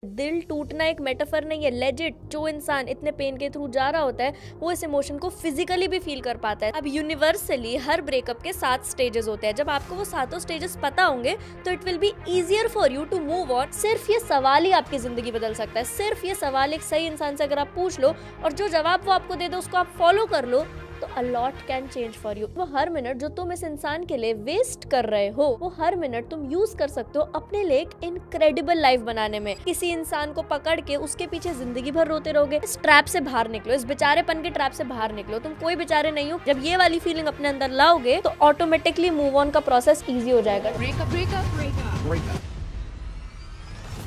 दिल टूटना एक मेटाफर नहीं है, लेजिट जो इंसान इतने पेन के थ्रू जा रहा होता है वो इस इमोशन को फिजिकली भी फील कर पाता है। अब यूनिवर्सली हर ब्रेकअप के 7 स्टेजेस होते हैं। जब आपको वो सातों स्टेजेस पता होंगे तो it will be easier for you to move on. सिर्फ ये सवाल ही आपकी जिंदगी बदल सकता है। सिर्फ ये सवाल एक सही इंसान से अगर आप पूछ लो और जो जवाब वो आपको दे दो उसको आप फॉलो कर लो तो a lot can change for you। वो हर मिनट जो तुम इस इंसान के लिए वेस्ट कर रहे हो वो हर मिनट तुम यूज कर सकते हो अपने लिए एक इनक्रेडिबल लाइफ बनाने में। किसी इंसान को पकड़ के उसके पीछे जिंदगी भर रोते रहोगे, इस ट्रैप से बाहर निकलो, इस बेचारेपन के ट्रैप से बाहर निकलो। तुम कोई बेचारे नहीं हो। जब ये वाली फीलिंग अपने अंदर लाओगे तो ऑटोमेटिकली मूव ऑन का प्रोसेस इजी हो जाएगा। ब्रेकअप।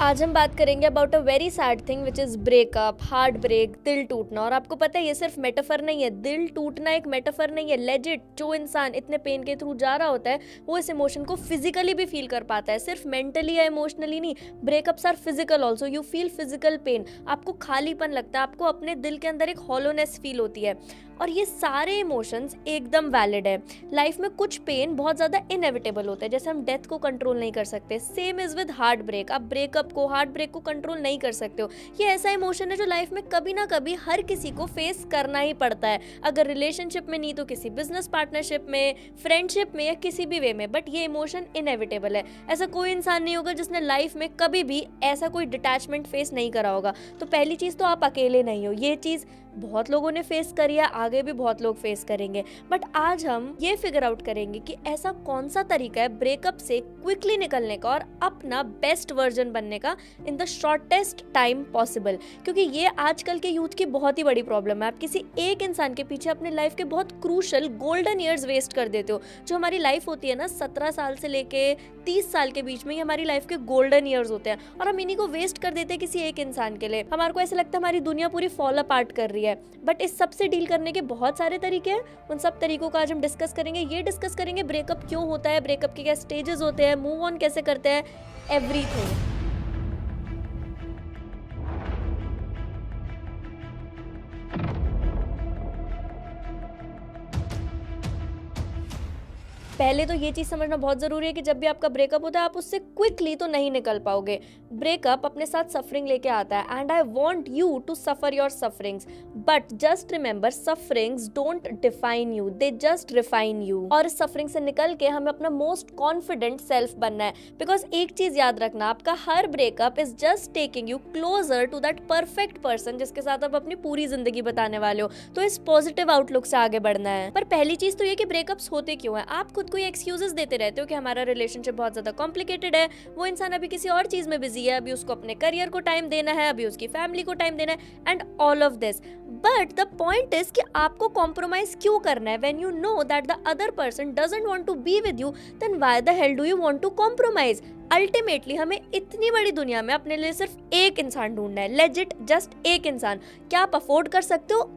आज हम बात करेंगे about a very sad thing which is breakup, heart break, दिल टूटना। और आपको पता है ये सिर्फ मेटाफर नहीं है, दिल टूटना एक मेटाफर नहीं है, लेजिट जो इंसान इतने पेन के थ्रू जा रहा होता है वो इस इमोशन को फिजिकली भी फील कर पाता है। सिर्फ मेंटली या इमोशनली नहीं, breakups are physical also. You feel physical pain, आपको खालीपन लगता है, आपको अपने दिल के अंदर एक हॉलोनेस फील होती है। और ये सारे इमोशंस एकदम वैलिड है। लाइफ में कुछ पेन बहुत ज़्यादा इनएविटेबल होता है, जैसे हम डेथ को कंट्रोल नहीं कर सकते। Same is with heart break. आप ब्रेकअप को, हार्ट ब्रेक को कंट्रोल नहीं कर सकते हो। ये ऐसा इमोशन है जो लाइफ में कभी ना कभी हर किसी को फेस करना ही पड़ता है। अगर रिलेशनशिप में नहीं तो किसी बिजनेस पार्टनरशिप में, फ्रेंडशिप में या किसी भी वे में। बट ये इमोशन इनएविटेबल है। ऐसा कोई इंसान नहीं होगा जिसने लाइफ में कभी भी ऐसा कोई डिटैचमेंट फेस नहीं करा होगा। तो पहली चीज़ तो आप अकेले नहीं हो। ये चीज़ बहुत लोगों ने फेस करी है, आगे भी बहुत लोग फेस करेंगे। बट आज हम ये फिगर आउट करेंगे कि ऐसा कौन सा तरीका है ब्रेकअप से क्विकली निकलने का और अपना बेस्ट वर्जन बनने का in the shortest time possible. क्योंकि ये आजकल के यूथ की बहुत ही बड़ी प्रॉब्लम है। आप किसी एक इंसान के पीछे अपने लाइफ के बहुत क्रूशल गोल्डन ईयर्स वेस्ट कर देते हो। जो हमारी लाइफ होती है ना 17 साल से लेके 30 साल के बीच में, ये हमारी लाइफ के गोल्डन ईयर्स होते हैं और हम इन्हीं को वेस्ट कर देते हैं किसी एक इंसान के लिए। हमारे को ऐसा लगता है हमारी दुनिया पूरी फॉल अपार्ट कर रही है। बट इस सब से डील करने के बहुत सारे तरीके हैं। उन सब तरीकों का आज हम डिस्कस करेंगे। ये डिस्कस करेंगे ब्रेकअप क्यों होता है, ब्रेकअप के क्या स्टेजेस होते हैं, मूव ऑन कैसे करते हैं, एवरीथिंग। पहले तो ये चीज़ समझना बहुत ज़रूरी है कि जब भी आपका ब्रेकअप होता है आप उससे क्विकली तो नहीं निकल पाओगे। ब्रेकअप अपने साथ सफरिंग लेके आता है and I want you to suffer your sufferings, but just remember sufferings don't define you, they just refine you. और इस सफरिंग से निकल के हमें अपना मोस्ट कॉन्फिडेंट सेल्फ बनना है। बिकॉज एक चीज़ याद रखना, आपका हर breakup is just taking you closer to that perfect person जिसके साथ आप अपनी पूरी जिंदगी बताने वाले हो। तो इस पॉजिटिव आउटलुक से आगे बढ़ना है। पर पहली चीज़ तो ये कि ब्रेकअप्स होते क्यों है। आप खुद कोई एक्सक्यूजेस देते रहते हो कि हमारा रिलेशनशिप बहुत ज्यादा कॉम्प्लिकेटेड है, वो इंसान अभी किसी और चीज में बिजी है, अभी उसको अपने करियर को टाइम देना है, अभी उसकी फैमिली को टाइम देना है and all of this. But the point is कि आपको कॉम्प्रोमाइज क्यों करना है। When you know that the other person doesn't want to be with you, then why the hell do you want to compromise. Ultimately हमें इतनी बड़ी दुनिया में अपने लिए सिर्फ एक इंसान ढूंढना है, लेजिट जस्ट एक इंसान। क्या आप अफोर्ड कर सकते हो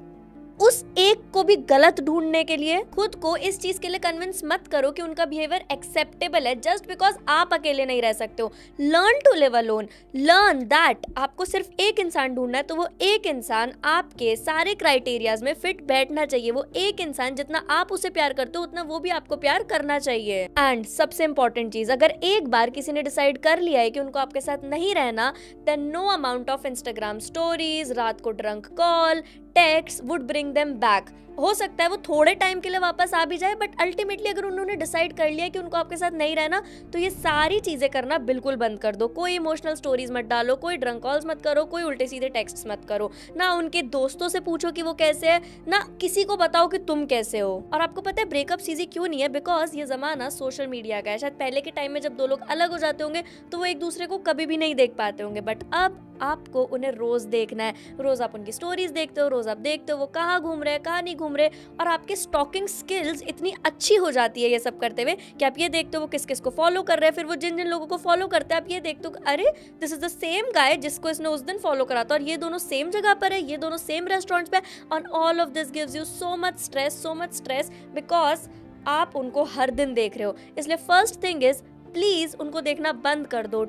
उस एक को भी गलत ढूंढने के लिए? खुद को इस चीज के लिए कन्विंस मत करो कि उनका बिहेवियर एक्सेप्टेबल है जस्ट बिकॉज आप अकेले नहीं रह सकते हो। Learn to live alone, learn that आपको सिर्फ एक इंसान ढूंढना है तो वो एक इंसान आपके सारे क्राइटेरियाज में फिट बैठना चाहिए। वो एक इंसान जितना आप उसे प्यार करते हो उतना वो भी आपको प्यार करना चाहिए। एंड सबसे इंपॉर्टेंट चीज, अगर एक बार किसी ने डिसाइड कर लिया है कि उनको आपके साथ नहीं रहना, then no amount of Instagram stories, रात को drunk call, text would bring them back. हो सकता है वो थोड़े टाइम के लिए वापस आ भी जाए, बट अल्टीमेटली अगर उन्होंने डिसाइड कर लिया कि उनको आपके साथ नहीं रहना तो ये सारी चीजें करना बिल्कुल बंद कर दो। कोई इमोशनल स्टोरीज मत डालो, कोई ड्रंक कॉल्स मत करो, कोई उल्टे सीधे टेक्स्ट मत करो, ना उनके दोस्तों से पूछो कि वो कैसे है, ना किसी को बताओ कि तुम कैसे हो। और आपको पता है ब्रेकअप ईजी क्यों नहीं है? बिकॉज ये जमाना सोशल मीडिया का है। शायद पहले के टाइम में जब दो लोग अलग हो जाते होंगे तो वो एक दूसरे को कभी भी नहीं देख पाते होंगे, बट अब आपको उन्हें रोज देखना है। रोज आप उनकी स्टोरीज देखते हो, रोज आप देखते हो वो कहाँ घूम रहे हैं, कहाँ नहीं घूम रहे, और आपके स्टॉकिंग स्किल्स इतनी अच्छी हो जाती है ये सब करते हुए कि आप ये देखते हो वो किस किस को फॉलो कर रहे हैं, फिर वो जिन जिन लोगों को फॉलो करते हैं आप ये देखते हो अरे this is the same guy जिसको इसने उस दिन फॉलो करा था और ये दोनों सेम जगह पर है, ये दोनों सेम रेस्टोरेंट्स पे। On all of this gives you so much stress because आप उनको हर दिन देख रहे हो। इसलिए फर्स्ट थिंग इज प्लीज उनको देखना बंद कर दो।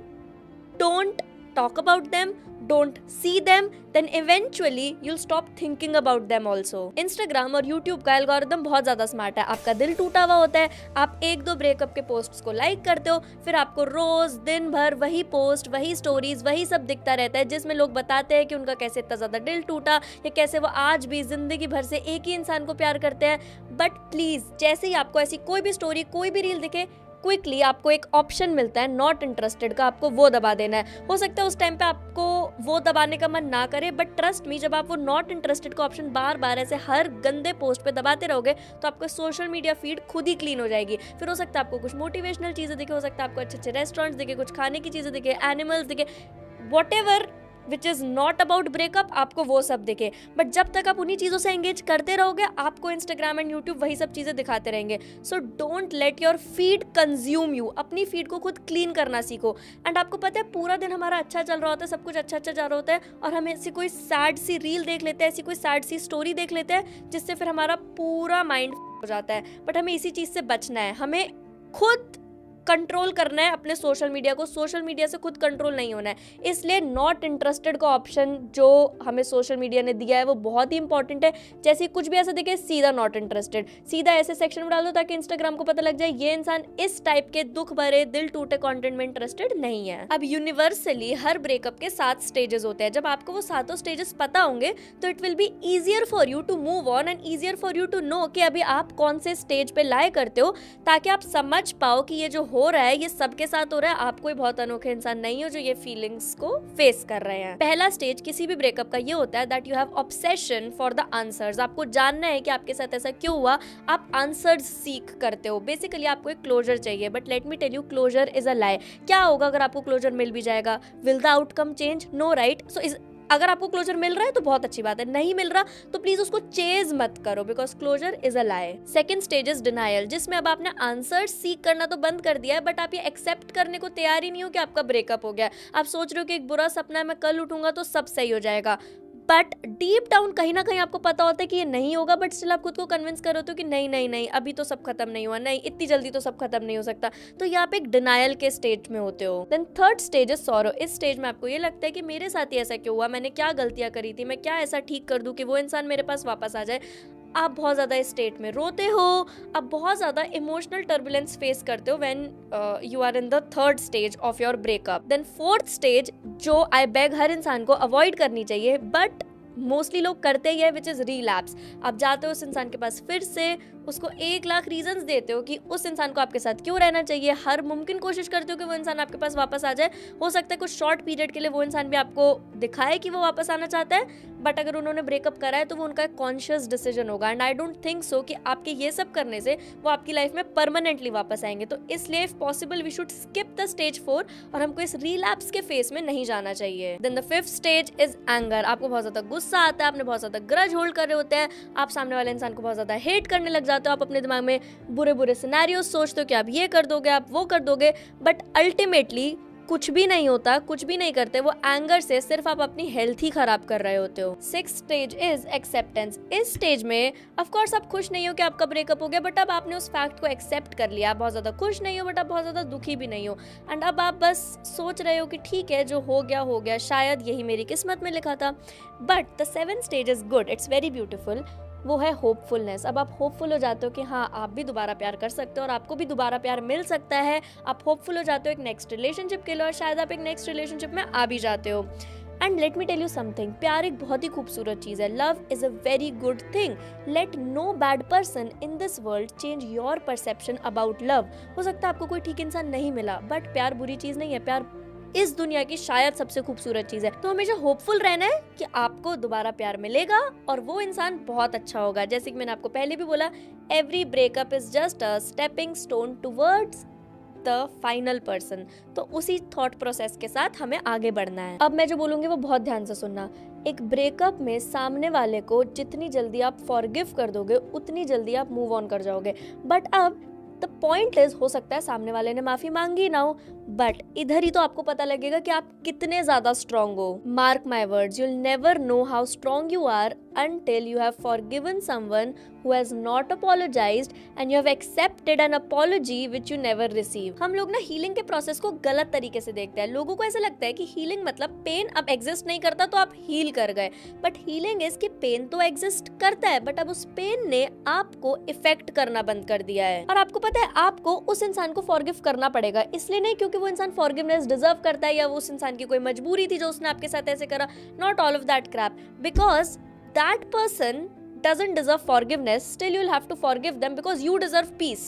Don't talk about them, don't see them, then eventually you'll stop thinking about them also. Instagram और YouTube का एल्गोरिदम बहुत ज़्यादा स्मार्ट है. आपका दिल टूटा हुआ होता है, आप एक दो ब्रेकअप के पोस्ट्स को लाइक करते हो, फिर आपको रोज दिन भर वही पोस्ट, वही स्टोरीज, वही सब दिखता रहता है जिसमें लोग बताते हैं कि उनका कैसे इतना ज़्यादा दिल टूटा या कैसे वो आज भी जिंदगी भर से एक ही इंसान को प्यार करते हैं. बट प्लीज़, जैसे ही आपको ऐसी कोई भी स्टोरी, कोई भी रील दिखे, क्विकली आपको एक ऑप्शन मिलता है नॉट इंटरेस्टेड का, आपको वो दबा देना है. हो सकता है उस टाइम पे आपको वो दबाने का मन ना करे, बट ट्रस्ट मी, जब आप वो नॉट इंटरेस्टेड का ऑप्शन बार बार ऐसे हर गंदे पोस्ट पे दबाते रहोगे तो आपको सोशल मीडिया फीड खुद ही क्लीन हो जाएगी. फिर हो सकता है आपको कुछ मोटिवेशनल चीज़ें दिखे, हो सकता है आपको अच्छे अच्छे रेस्टोरेंट्स दिखे, कुछ खाने की चीज़ें दिखे, एनिमल्स दिखे, what which is not about breakup, आपको वो सब दिखे. बट जब तक आप उन्हीं चीज़ों से एंगेज करते रहोगे, आपको इंस्टाग्राम एंड यूट्यूब वही सब चीज़ें दिखाते रहेंगे. So don't let your feed consume you. अपनी फीड को खुद क्लीन करना सीखो. एंड आपको पता है, पूरा दिन हमारा अच्छा चल रहा होता है, सब कुछ अच्छा अच्छा जा रहा होता है, और हम ऐसी कोई सैड सी रील देख लेते हैं, ऐसी कोई सैड सी स्टोरी देख लेते हैं जिससे फिर हमारा पूरा माइंड हो जाता है. बट हमें इसी चीज़ से बचना है. हमें खुद कंट्रोल करना है अपने सोशल मीडिया को, सोशल मीडिया से खुद कंट्रोल नहीं होना है. इसलिए नॉट इंटरेस्टेड का ऑप्शन जो हमें सोशल मीडिया ने दिया है वो बहुत ही इंपॉर्टेंट है. जैसे कुछ भी ऐसा दिखे, सीधा नॉट इंटरेस्टेड, सीधा ऐसे सेक्शन में डाल दो ताकि इंस्टाग्राम को पता लग जाए ये इंसान इस टाइप के दुख भरे, दिल टूटे कंटेंट में इंटरेस्टेड नहीं है. अब यूनिवर्सली हर ब्रेकअप के 7 स्टेजेस होते हैं. जब आपको वो 7 स्टेजेस पता होंगे तो it will be easier for you to move on and easier for you to know कि अभी आप कौन से स्टेज पे लाए करते हो, ताकि आप समझ पाओ कि ये जो हो रहा है ये सबके साथ हो रहा है. आप कोई बहुत अनोखे इंसान नहीं हो जो ये फीलिंग्स को फेस कर रहे हैं. पहला स्टेज किसी भी ब्रेकअप का ये होता है that you have obsession for the answers. आपको जानना है कि आपके साथ ऐसा क्यों हुआ, आप आंसर्स सीख करते हो. बेसिकली आपको एक क्लोजर चाहिए. But let me tell you, closure is a lie. क्या होगा अगर आपको क्लोजर मिल भी जाएगा? Will the outcome change? No, right? So अगर आपको क्लोजर मिल रहा है तो बहुत अच्छी बात है, नहीं मिल रहा तो प्लीज उसको चेज मत करो, because closure is a lie. Second stage is denial, जिसमें अब आपने आंसर सीख करना तो बंद कर दिया है, बट आप ये एक्सेप्ट करने को तैयार ही नहीं हो कि आपका ब्रेकअप हो गया. आप सोच रहे हो कि एक बुरा सपना है, मैं कल उठूंगा तो सब सही हो जाएगा. बट डीप डाउन कहीं ना कहीं आपको पता होता है कि ये नहीं होगा, बट स्टिल आप खुद को कन्विंस कर रहे हो कि नहीं नहीं नहीं, अभी तो सब खत्म नहीं हुआ, नहीं इतनी जल्दी तो सब खत्म नहीं हो सकता. तो ये आप एक डिनायल के स्टेज में होते हो. Then third stage is sorrow. इस स्टेज में आपको ये लगता है कि मेरे साथ ही ऐसा क्यों हुआ, मैंने क्या गलतियां करी थी, मैं क्या ऐसा ठीक कर दूं कि वो इंसान मेरे पास वापस आ जाए. आप बहुत ज़्यादा इस स्टेट में रोते हो, आप बहुत ज़्यादा इमोशनल टर्बुलेंस फेस करते हो when you are in the third stage of your breakup. Then fourth stage, जो आई बेग हर इंसान को अवॉइड करनी चाहिए, बट मोस्टली लोग करते ही है, विच इज़ रीलैप्स. आप जाते हो उस इंसान के पास, फिर से उसको 1 लाख रीजंस देते हो कि उस इंसान को आपके साथ क्यों रहना चाहिए, हर मुमकिन कोशिश करते हो कि वो इंसान आपके पास वापस आ जाए. हो सकता है कुछ शॉर्ट पीरियड के लिए वो इंसान भी आपको दिखाए कि वो वापस आना चाहता है, बट अगर उन्होंने ब्रेकअप करा है तो वो उनका एक कॉन्शियस डिसीजन होगा. And I don't think so कि आपके ये सब करने से वो आपकी लाइफ में परमानेंटली वापस आएंगे. तो इसलिए if possible we should skip the stage 4 और हमको इस रीलैप्स के फेस में नहीं जाना चाहिए. Then the fifth stage is anger. आपको बहुत ज्यादा गुस्सा आता है, आपने बहुत ज्यादा ग्रज होल्ड कर रहे होते हैं, आप सामने वाले इंसान को बहुत ज्यादा हेट करने लग जाते हो, आप अपने दिमाग में बुरे बुरे सिनेरियोस सोचते हो कि आप ये कर दोगे, आप वो कर दोगे, बट अल्टीमेटली कुछ भी नहीं होता, कुछ भी नहीं करते. वो एंगर से सिर्फ आप अपनी हेल्थ ही खराब कर रहे होते हो. Sixth stage is acceptance. इस स्टेज में ऑफ कोर्स आप खुश नहीं हो कि आपका ब्रेकअप हो गया, बट अब आपने उस फैक्ट को एक्सेप्ट कर लिया. आप बहुत ज्यादा खुश नहीं हो, बट आप बहुत ज्यादा दुखी भी नहीं हो. एंड अब आप बस सोच रहे हो कि ठीक है, जो हो गया, शायद यही मेरी किस्मत में लिखा था. But the seventh stage is good, it's very beautiful. वो है होपफुलनेस. अब आप होपफुल हो जाते हो कि हाँ, आप भी दोबारा प्यार कर सकते हो और आपको भी दोबारा प्यार मिल सकता है. आप होपफुल हो जाते हो एक नेक्स्ट रिलेशनशिप के लिए, और शायद आप एक नेक्स्ट रिलेशनशिप में आ भी जाते हो. And let me tell you something, प्यार एक बहुत ही खूबसूरत चीज़ है. Love is a very good thing. Let no bad person in this world change your perception about love. हो सकता है आपको कोई ठीक इंसान नहीं मिला, बट प्यार बुरी चीज़ नहीं है. प्यार इस दुनिया की शायद सबसे खूबसूरत चीज़ है. तो हमेशा होपफुल रहना है कि आपको दोबारा प्यार मिलेगा और वो इंसान बहुत अच्छा होगा. जैसे कि मैंने आपको पहले भी बोला, every breakup is just a stepping stone towards the final person. तो उसी थॉट प्रोसेस के साथ हमें आगे बढ़ना है. अब मैं जो बोलूँगी वो बहुत ध्यान से सुनना. एक ब्रेकअप में सामने वाले को जितनी जल्दी आप फॉरगिव कर दोगे, उतनी जल्दी आप मूव ऑन कर जाओगे. बट अब द पॉइंट इज, हो सकता है सामने वाले ने माफ़ी मांगी ना हो, बट इधर ही तो आपको पता लगेगा कि आप कितने ज्यादा स्ट्रांग हो। Mark my words, you'll never know how strong you are until you have forgiven someone who has not apologized and you have accepted an apology which you never received। हम लोग ना हीलिंग के process को गलत तरीके से देखते हैं। लोगों को ऐसा लगता है कि हीलिंग मतलब पेन अब एग्जिस्ट नहीं करता तो आप हील कर गए, बट हीलिंग इज कि पेन तो एग्जिस्ट करता है बट अब उस पेन ने आपको इफेक्ट करना बंद कर दिया है। और आपको पता है आपको उस इंसान को फॉरगिव करना पड़ेगा, इसलिए नहीं क्योंकि वो इंसान फॉरगिवनेस डिजर्व करता है या वो उस इंसान की कोई मजबूरी थी जो उसने आपके साथ ऐसे करा। Not all of that Krebs, because that person doesn't deserve forgiveness, still you'll have to forgive them because you deserve peace।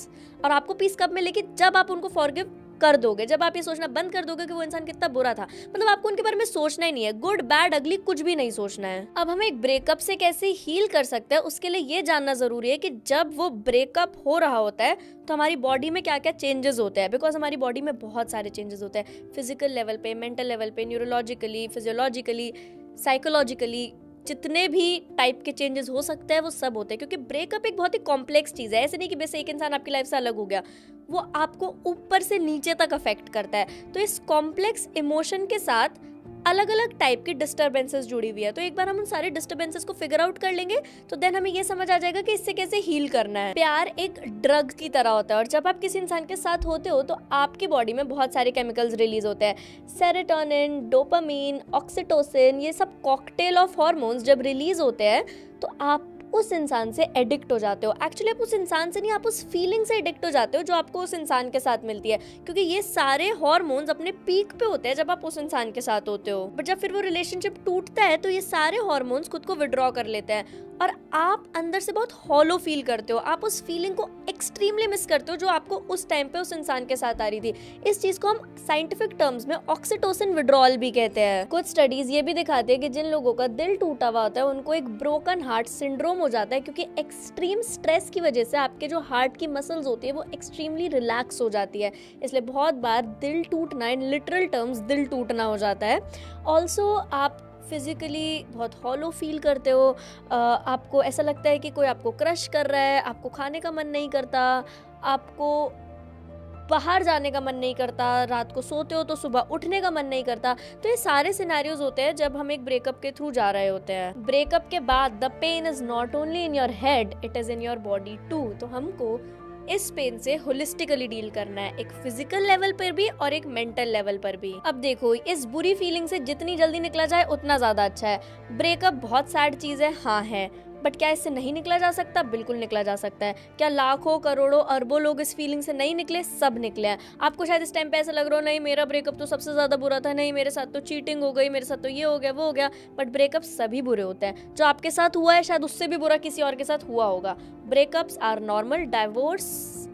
और आपको पीस कब मिलेगी? जब आप उनको फॉरगिव कर दोगे, जब आप ये सोचना बंद कर दोगे कि वो इंसान कितना बुरा था। मतलब आपको उनके बारे में सोचना ही नहीं है, गुड बैड अगली कुछ भी नहीं सोचना है। अब हमें एक ब्रेकअप से कैसे हील कर सकते हैं उसके लिए ये जानना जरूरी है कि जब वो ब्रेकअप हो रहा होता है तो हमारी बॉडी में क्या क्या चेंजेस होते हैं। बिकॉज हमारी बॉडी में बहुत सारे चेंजेस होते हैं, फिजिकल लेवल पे, मेंटल लेवल पे, न्यूरोलॉजिकली, फिजियोलॉजिकली, साइकोलॉजिकली, जितने भी टाइप के चेंजेस हो सकते हैं वो सब होते हैं। क्योंकि ब्रेकअप एक बहुत ही कॉम्प्लेक्स चीज़ है, ऐसे नहीं कि बस एक इंसान आपकी लाइफ से अलग हो गया, वो आपको ऊपर से नीचे तक अफेक्ट करता है। तो इस कॉम्प्लेक्स इमोशन के साथ अलग अलग टाइप की डिस्टर्बेंसेस जुड़ी हुई है। तो एक बार हम उन सारे डिस्टर्बेंसेस को फिगर आउट कर लेंगे तो देन हमें ये समझ आ जाएगा कि इससे कैसे हील करना है। प्यार एक ड्रग की तरह होता है और जब आप किसी इंसान के साथ होते हो तो आपकी बॉडी में बहुत सारे केमिकल्स रिलीज होते हैं। सेरोटोनिन, डोपामीन, ऑक्सीटोसिन, ये सब कॉकटेल ऑफ हार्मोन्स जब रिलीज होते हैं तो आप उस इंसान से एडिक्ट हो जाते हो। एक्चुअली आप उस इंसान से नहीं, आप उस फीलिंग से एडिक्ट हो जाते हो जो आपको उस इंसान के साथ मिलती है। क्योंकि ये सारे हॉर्मोन्स अपने पीक पे होते हैं जब आप उस इंसान के साथ होते हो, बट जब फिर वो रिलेशनशिप टूटता है तो ये सारे हॉर्मोन्स खुद को विड्रॉ कर लेते हैं और आप अंदर से बहुत हॉलो फील करते हो। आप उस फीलिंग को एक्सट्रीमली मिस करते हो जो आपको उस टाइम पे उस इंसान के साथ आ रही थी। इस चीज को हम साइंटिफिक टर्म्स में ऑक्सीटोसिन विड्रॉल भी कहते हैं। कुछ स्टडीज ये भी दिखाते हैं कि जिन लोगों का दिल टूटा हुआ होता है उनको एक ब्रोकन हार्ट सिंड्रोम हो जाता है, क्योंकि एक्सट्रीम स्ट्रेस की वजह से आपके जो हार्ट की मसल्स होती है वो एक्सट्रीमली रिलैक्स हो जाती है। इसलिए बहुत बार दिल टूटना इन लिटरल टर्म्स दिल टूटना हो जाता है। ऑल्सो आप फिजिकली बहुत हॉलो फील करते हो, आपको ऐसा लगता है कि कोई आपको क्रश कर रहा है, आपको खाने का मन नहीं करता, आपको बाहर जाने का मन नहीं करता, रात को सोते हो तो सुबह उठने का मन नहीं करता। तो ये सारे सिनेरियोज होते हैं जब हम एक ब्रेकअप के थ्रू जा रहे होते हैं। ब्रेकअप के बाद the pain is not only in your head, it is in your body too. तो हमको इस पेन से होलिस्टिकली डील करना है, एक फिजिकल लेवल पर भी और एक मेंटल लेवल पर भी। अब देखो, इस बुरी फीलिंग से जितनी जल्दी निकला जाए उतना ज्यादा अच्छा है। ब्रेकअप बहुत सैड चीज है, हाँ है, बट क्या इससे नहीं निकला जा सकता? बिल्कुल निकला जा सकता है। क्या लाखों करोड़ों अरबों लोग इस फीलिंग से नहीं निकले? सब निकले हैं। आपको शायद इस टाइम पे ऐसा लग रहा हो नहीं मेरा ब्रेकअप तो सबसे ज्यादा बुरा था, नहीं मेरे साथ तो चीटिंग हो गई, मेरे साथ तो ये हो गया वो हो गया, बट ब्रेकअप सभी बुरे होते हैं। जो आपके साथ हुआ है शायद उससे भी बुरा किसी और के साथ हुआ होगा। Breakups are normal, divorce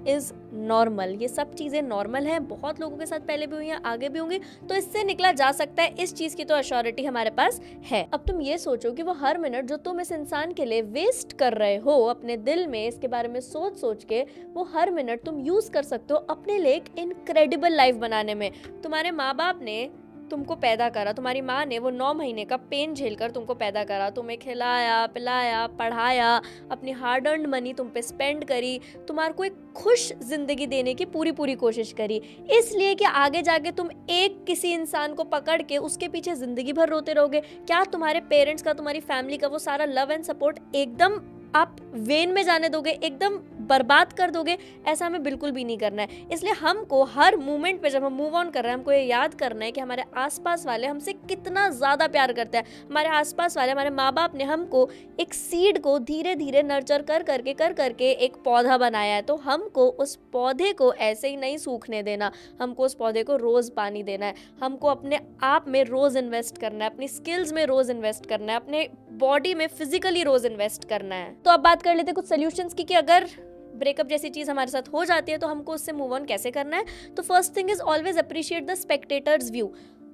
is normal, ये सब चीजें नॉर्मल हैं, बहुत लोगों के साथ पहले भी हुई हैं, आगे भी होंगी, तो इससे निकला जा सकता है। इस चीज की तो अश्योरिटी हमारे पास है। अब तुम ये सोचो कि वो हर मिनट जो तुम इस इंसान के लिए वेस्ट कर रहे हो अपने दिल में इसके बारे में सोच सोच के, वो हर मिनट तुम यूज कर सकते हो अपने लिए एक इनक्रेडिबल लाइफ बनाने में। तुम्हारे माँ बाप ने तुमको पैदा करा, तुम्हारी माँ ने वो 9 महीने का पेन झेलकर तुमको पैदा करा, तुम्हें खिलाया पिलाया पढ़ाया, अपनी हार्ड अर्न्ड मनी तुम पे स्पेंड करी, तुम्हारे को एक खुश जिंदगी देने की पूरी कोशिश करी, इसलिए कि आगे जाके तुम एक किसी इंसान को पकड़ के उसके पीछे जिंदगी भर रोते रहोगे। क्या तुम्हारे पेरेंट्स का, तुम्हारी फैमिली का वो सारा लव एंड सपोर्ट एकदम आप वेन में जाने दोगे, एकदम बर्बाद कर दोगे? ऐसा हमें बिल्कुल भी नहीं करना है। इसलिए हमको हर मोमेंट पे जब हम मूव ऑन कर रहे हैं हमको ये याद करना है कि हमारे आसपास वाले हमसे कितना ज़्यादा प्यार करते हैं। हमारे आसपास वाले, हमारे माँ बाप ने हमको एक सीड को धीरे धीरे नर्चर कर करके एक पौधा बनाया है, तो हमको उस पौधे को ऐसे ही नहीं सूखने देना, हमको उस पौधे को रोज़ पानी देना है, हमको अपने आप में रोज़ इन्वेस्ट करना है, अपनी स्किल्स में रोज़ इन्वेस्ट करना है, अपने बॉडी में फिजिकली रोज़ इन्वेस्ट करना है। तो अब बात कर लेते हैं कुछ सोल्यूशंस की कि अगर ब्रेकअप जैसी चीज़ हमारे साथ हो जाती है तो हमको उससे मूव ऑन कैसे करना है। तो first thing is always appreciate the spectators view.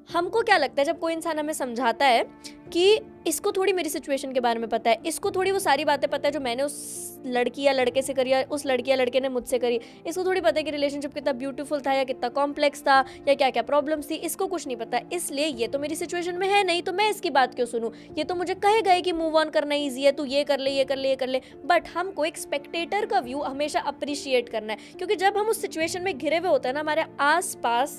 हमको क्या लगता है जब कोई इंसान हमें समझाता है कि इसको थोड़ी मेरी सिचुएशन के बारे में पता है, इसको थोड़ी वो सारी बातें पता है जो मैंने उस लड़की या लड़के से करी या उस लड़की या लड़के ने मुझसे करी, इसको थोड़ी पता है कि रिलेशनशिप कितना ब्यूटीफुल था या कितना कॉम्प्लेक्स था या क्या क्या प्रॉब्लम्स थी, इसको कुछ नहीं पता। इसलिए ये तो मेरी सिचुएशन में है नहीं, तो मैं इसकी बात क्यों सुनूं? ये तो मुझे कहेगा ही कि मूव ऑन करना ईजी है, तू ये कर ले ये कर ले ये कर ले। बट हमको एक स्पेक्टेटर का व्यू हमेशा अप्रिशिएट करना है, क्योंकि जब हम उस सिचुएशन में घिरे हुए होते हैं ना, हमारे आस पास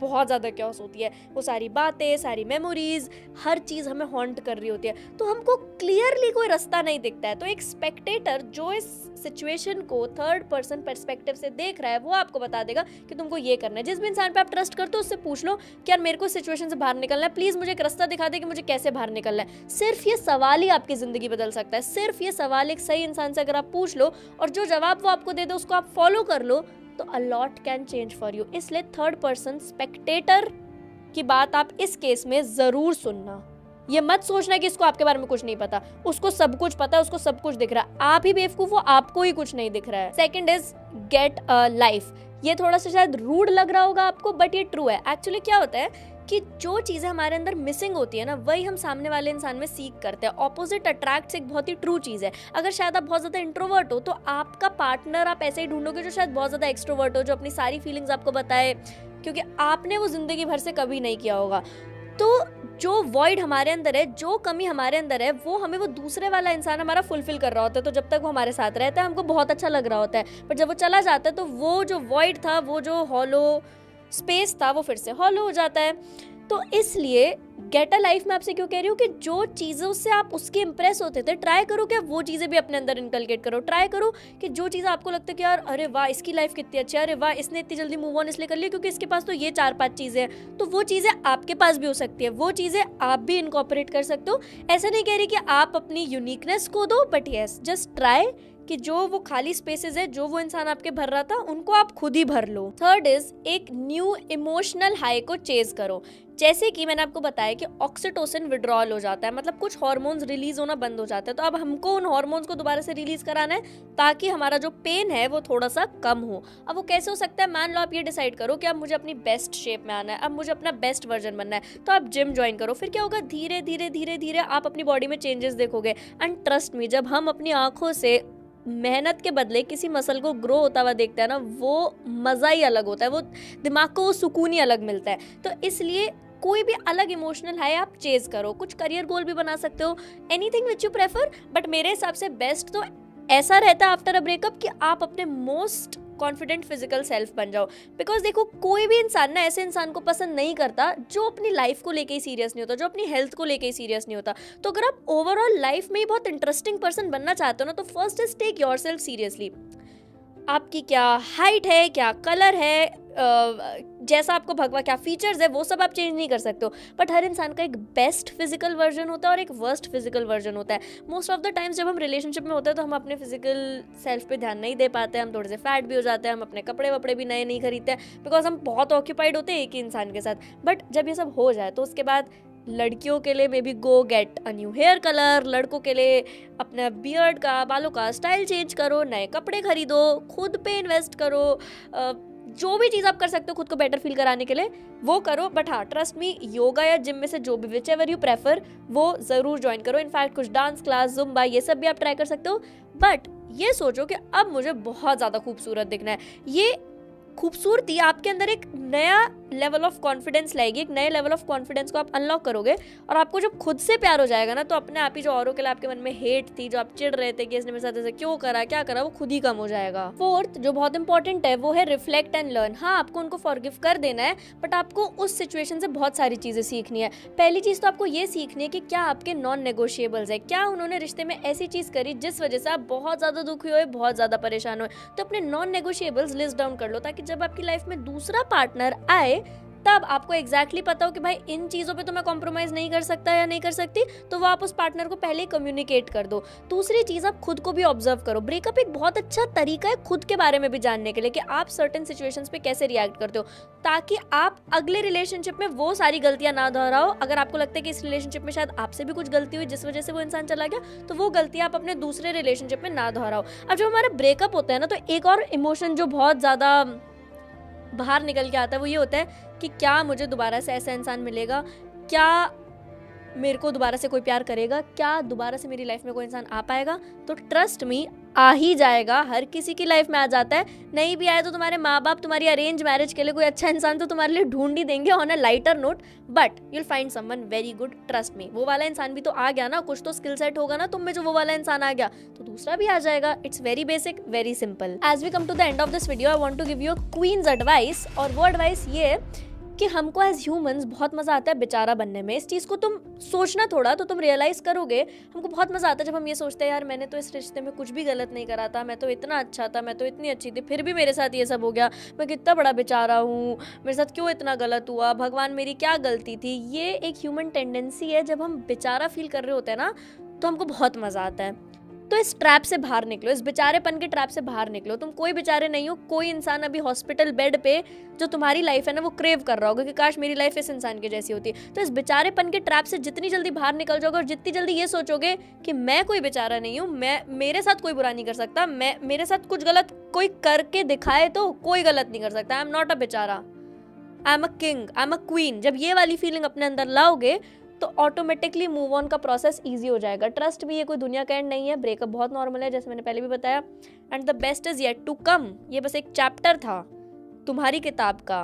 बहुत ज़्यादा क्योस होती है, वो सारी बातें, सारी मेमोरीज, हर चीज़ हमें हॉन्ट कर रही होती है, तो हमको क्लियरली कोई रास्ता नहीं दिखता है। तो एक स्पेक्टेटर जो इस सिचुएशन को थर्ड पर्सन पर्सपेक्टिव से देख रहा है, वो आपको बता देगा कि तुमको ये करना है। जिस भी इंसान पे आप ट्रस्ट करते हो उससे पूछ लो कि यार मेरे को सिचुएशन से बाहर निकलना है, प्लीज़ मुझे एक रास्ता दिखा दे कि मुझे कैसे बाहर निकलना है। सिर्फ ये सवाल ही आपकी ज़िंदगी बदल सकता है। सिर्फ ये सवाल एक सही इंसान से अगर आप पूछ लो और जो जवाब वो आपको दे दे उसको आप फॉलो कर लो, तो a lot can change for you. इसलिए थर्ड पर्सन स्पेक्टेटर की बात आप इस केस में ज़रूर सुनना। ये मत सोचना कि इसको आपके बारे में कुछ नहीं पता, उसको सब कुछ पता है, उसको सब कुछ दिख रहा है। आप ही बेवकूफ हो, आपको ही कुछ नहीं दिख रहा है। Second is get a life. ये थोड़ा सा शायद रूड लग रहा होगा आपको, बट ये ट्रू है। एक्चुअली क्या होता है कि जो चीज़ें हमारे अंदर मिसिंग होती है ना, वही हम सामने वाले इंसान में सीख करते हैं। ऑपोजिट अट्रैक्ट्स एक बहुत ही ट्रू चीज़ है। अगर शायद आप बहुत ज़्यादा इंट्रोवर्ट हो तो आपका पार्टनर आप ऐसे ही ढूंढोगे जो शायद बहुत ज़्यादा एक्सट्रोवर्ट हो, जो अपनी सारी फीलिंग्स आपको बताए, क्योंकि आपने वो जिंदगी भर से कभी नहीं किया होगा। तो जो वॉइड हमारे अंदर है, जो कमी हमारे अंदर है, वो हमें वो दूसरे वाला इंसान हमारा फुलफिल कर रहा होता है। तो जब तक वो हमारे साथ रहता है हमको बहुत अच्छा लग रहा होता है, पर जब वो चला जाता है तो वो जो वॉइड था, वो जो हॉलो स्पेस था, वो फिर से हॉलो हो जाता है। तो इसलिए गेट अ लाइफ में आपसे क्यों कह रही हूँ कि जो चीज़ों से आप उसके इंप्रेस होते थे, ट्राई करो कि आप वो चीज़ें भी अपने अंदर इनकलकेट करो। ट्राई करो कि जो चीज़ें आपको लगता है कि यार अरे वाह इसकी लाइफ कितनी अच्छी है, अरे वाह इसने इतनी जल्दी मूव ऑन इसलिए कर लिया क्योंकि इसके पास तो ये 4-5 चीज़ें हैं, तो वो चीज़ें आपके पास भी हो सकती है, वो चीज़ें आप भी इनकॉर्पोरेट कर सकते हो। ऐसा नहीं कह रही कि आप अपनी यूनिकनेस को दो, बट यस जस्ट ट्राई कि जो वो खाली स्पेसेस है, जो वो इंसान आपके भर रहा था, उनको आप खुद ही भर लो। थर्ड इज एक न्यू इमोशनल हाई को चेज करो। जैसे कि मैंने आपको बताया कि ऑक्सीटोसिन विड्रॉल हो जाता है, मतलब कुछ हार्मोन्स रिलीज होना बंद हो जाता है। तो अब हमको उन हार्मोन्स को दोबारा से रिलीज कराना है ताकि हमारा जो पेन है वो थोड़ा सा कम हो। अब वो कैसे हो सकता है? मान लो आप ये डिसाइड करो कि अब मुझे अपनी बेस्ट शेप में आना है, अब मुझे अपना बेस्ट वर्जन बनना है, तो आप जिम ज्वाइन करो। फिर क्या होगा? धीरे धीरे धीरे धीरे आप अपनी बॉडी में चेंजेस देखोगे। एंड ट्रस्ट मी, जब हम अपनी आंखों से मेहनत के बदले किसी मसल को ग्रो होता हुआ देखते हैं ना, वो मज़ा ही अलग होता है, वो दिमाग को सुकून ही अलग मिलता है। तो इसलिए कोई भी अलग इमोशनल हाई आप चेज करो। कुछ करियर गोल भी बना सकते हो, anything which you prefer, but मेरे हिसाब से बेस्ट तो ऐसा रहता है आफ्टर अ ब्रेकअप कि आप अपने मोस्ट कॉन्फिडेंट फिजिकल सेल्फ बन जाओ। बिकॉज देखो, कोई भी इंसान ना ऐसे इंसान को पसंद नहीं करता जो अपनी लाइफ को लेके ही सीरियस नहीं होता, जो अपनी हेल्थ को लेके ही सीरियस नहीं होता। तो अगर आप ओवरऑल लाइफ में ही बहुत इंटरेस्टिंग पर्सन बनना चाहते हो ना, तो first is take yourself seriously. आपकी क्या हाइट है, क्या कलर है, जैसा आपको भगवा क्या फीचर्स है, वो सब आप चेंज नहीं कर सकते हो। बट हर इंसान का एक बेस्ट फिजिकल वर्जन होता है और एक वर्स्ट फिजिकल वर्जन होता है। मोस्ट ऑफ द टाइम्स जब हम रिलेशनशिप में होते हैं तो हम अपने फिजिकल सेल्फ पे ध्यान नहीं दे पाते हैं, हम थोड़े से फैट भी हो जाते हैं, हम अपने कपड़े वपड़े भी नए नहीं खरीदते हैं, बिकॉज हम बहुत ऑक्यूपाइड होते हैं एक ही इंसान के साथ। बट जब ये सब हो जाए तो उसके बाद लड़कियों के लिए maybe go get a new hair colour, लड़कों के लिए अपना बियर्ड का, बालों का स्टाइल चेंज करो, नए कपड़े खरीदो, खुद पे इन्वेस्ट करो, जो भी चीज़ आप कर सकते हो खुद को बेटर फील कराने के लिए वो करो। बट हाँ, ट्रस्ट मी, योगा या जिम में से जो भी विच एवर यू प्रेफर वो ज़रूर ज्वाइन करो। इनफैक्ट कुछ डांस क्लास, जुम्बा, ये सब भी आप ट्राई कर सकते हो। बट ये सोचो कि अब मुझे बहुत ज़्यादा खूबसूरत दिखना है। ये खूबसूरती आपके अंदर एक नया लेवल ऑफ कॉन्फिडेंस लाएगी, एक नए लेवल ऑफ कॉन्फिडेंस को आप अनलॉक करोगे। और आपको जब खुद से प्यार हो जाएगा ना, तो अपने आप ही जो औरों के लिए आपके मन में हेट थी, जो आप चिढ़ रहे थे कि इसने मेरे साथ ऐसे क्यों करा, क्या करा, वो खुद ही कम हो जाएगा। फोर्थ जो बहुत इंपॉर्टेंट है वो है रिफ्लेक्ट एंड लर्न। हाँ, आपको उनको फॉरगिव कर देना है, बट आपको उस सिचुएशन से बहुत सारी चीज़ें सीखनी है। पहली चीज़ तो आपको ये सीखनी है कि क्या आपके नॉन नेगोशिएबल्स है, क्या उन्होंने रिश्ते में ऐसी चीज़ करी जिस वजह से आप बहुत ज़्यादा दुखी हुए, बहुत ज़्यादा परेशान हुए। तो अपने नॉन नेगोशिएबल्स लिस्ट डाउन कर लो, ताकि जब आपकी लाइफ में दूसरा पार्टनर आए तब आपको एग्जैक्टली पता हो कि भाई इन चीज़ों पे तो मैं कॉम्प्रोमाइज़ नहीं कर सकता या नहीं कर सकती, तो वो आप उस पार्टनर को पहले ही कम्युनिकेट कर दो। दूसरी चीज़, आप खुद को भी ऑब्जर्व करो। ब्रेकअप एक बहुत अच्छा तरीका है खुद के बारे में भी जानने के लिए कि आप सर्टेन सिचुएशंस पे कैसे रिएक्ट करते हो, ताकि आप अगले रिलेशनशिप में वो सारी गलतियां ना दोहराओ। अगर आपको लगता है कि इस रिलेशनशिप में शायद आपसे भी कुछ गलती हुई जिस वजह से वो इंसान चला गया, तो वो गलतियां आप अपने दूसरे रिलेशनशिप में ना दोहराओ। अब जब हमारा ब्रेकअप होता है ना, तो एक और इमोशन जो बहुत ज़्यादा बाहर निकल के आता है वो ये होता है कि क्या मुझे दोबारा से ऐसा इंसान मिलेगा, क्या मेरे को दोबारा से कोई प्यार करेगा, क्या दोबारा से मेरी लाइफ में कोई इंसान आ पाएगा। तो ट्रस्ट मी, आ ही जाएगा, हर किसी की लाइफ में आ जाता है। नहीं भी आए तो तुम्हारे माँ बाप तुम्हारी अरेंज मैरिज के लिए कोई अच्छा इंसान तो तुम्हारे लिए ढूंढ ही देंगे on a lighter note, but you'll find someone very good, trust me. वो वाला इंसान भी तो आ गया ना, कुछ तो स्किल सेट होगा ना तुम में, जो वो वाला इंसान आ गया तो दूसरा भी आ जाएगा। It's very basic, very simple. As we come to the end of this video, I want to give you a queen's advice, और वो एडवाइस ये कि हमको एज ह्यूमंस बहुत मज़ा आता है बेचारा बनने में। इस चीज़ को तुम सोचना थोड़ा तो तुम रियलाइज़ करोगे। हमको बहुत मज़ा आता है जब हम ये सोचते हैं यार मैंने तो इस रिश्ते में कुछ भी गलत नहीं करा था, मैं तो इतना अच्छा था, मैं तो इतनी अच्छी थी, फिर भी मेरे साथ ये सब हो गया, मैं कितना बड़ा बेचारा हूँ, मेरे साथ क्यों इतना गलत हुआ, भगवान मेरी क्या गलती थी। ये एक ह्यूमन टेंडेंसी है, जब हम बेचारा फील कर रहे होते हैं ना तो हमको बहुत मज़ा आता है। तो इस ट्रैप से बाहर निकलो, इस बेचारेपन के ट्रैप से बाहर निकलो। तुम कोई बेचारे नहीं हो। कोई इंसान अभी हॉस्पिटल बेड पे जो तुम्हारी लाइफ है ना वो क्रेव कर रहा होगा कि काश मेरी लाइफ इस इंसान की जैसी होती। तो इस बेचारेपन के ट्रैप से जितनी जल्दी बाहर निकल जाओगे और जितनी जल्दी ये सोचोगे कि मैं कोई बेचारा नहीं हूँ, मेरे साथ कोई बुरा नहीं कर सकता, मेरे साथ कुछ गलत कोई करके दिखाए तो कोई गलत नहीं कर सकता, आई एम नॉट अ बेचारा, I am a king, I am a queen. जब ये वाली फीलिंग अपने अंदर लाओगे तो ऑटोमेटिकली मूव ऑन का प्रोसेस इजी हो जाएगा। ट्रस्ट भी ये कोई दुनिया का एंड नहीं है, ब्रेकअप बहुत नॉर्मल है जैसे मैंने पहले भी बताया, and the best is yet to come. ये बस एक चैप्टर था तुम्हारी किताब का,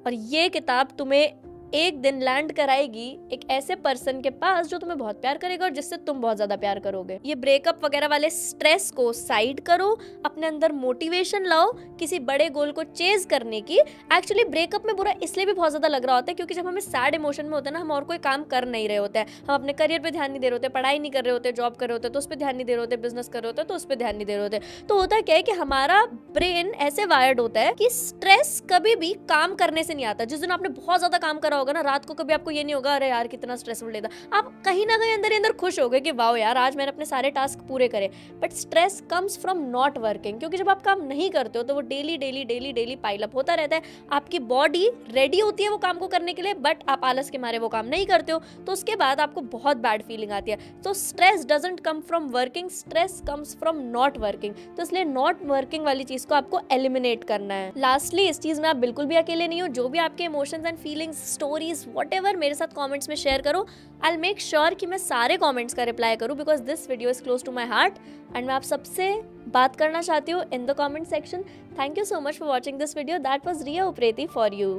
और ये किताब तुम्हें एक दिन लैंड कराएगी एक ऐसे पर्सन के पास जो तुम्हें बहुत प्यार करेगा और जिससे तुम बहुत ज्यादा प्यार करोगे। ये ब्रेकअप वगैरह वाले स्ट्रेस को साइड करो, अपने अंदर मोटिवेशन लाओ किसी बड़े गोल को चेज करने की। एक्चुअली ब्रेकअप में बुरा इसलिए भी बहुत ज्यादा लग रहा होता है क्योंकि जब हमें सैड इमोशन में होते हैं ना, हम और कोई काम कर नहीं रहे होते हैं, हम अपने करियर पे ध्यान नहीं दे रहे होते, पढ़ाई नहीं कर रहे होते, जॉब कर रहे होते तो उस पर ध्यान नहीं दे रहे होते, बिजनेस कर रहे होते तो उस पर ध्यान नहीं दे रहे होते। तो होता क्या है कि हमारा ब्रेन ऐसे वायर्ड होता है कि स्ट्रेस कभी भी काम करने से नहीं आता। जिस दिन आपने बहुत ज्यादा काम करा होगा ना, रात को कभी आपको ये नहीं होगा अरे यार कितना स्ट्रेसफुल डे था, आप कहीं ना कहीं अंदर ही अंदर खुश हो गए कि वाओ यार आज मैंने अपने सारे टास्क पूरे करे। But stress comes from not working, क्योंकि जब आप काम नहीं करते हो तो वो daily daily daily daily pile up होता रहता है। आपकी बॉडी रेडी होती है वो काम को करने के लिए, बट आप आलस के मारे वो काम नहीं करते हो, तो उसके बाद आपको बहुत बैड फीलिंग आती है। तो stress doesn't come from working, stress comes from not working. तो इसलिए नॉट वर्किंग वाली चीज को आपको एलिमिनेट करना है। लास्टली इस चीज में आप बिल्कुल भी अकेले नहीं हो। जो भी आपके emotions and feelings, stories, whatever मेरे साथ कमेंट्स में शेयर करो। आई विल मेक श्योर कि मैं सारे कमेंट्स का रिप्लाई करूं because this video is close to my heart and मैं आप सबसे बात करना चाहती हूँ in the comment section. Thank you so much for watching this video. That was Riya Upreti for you.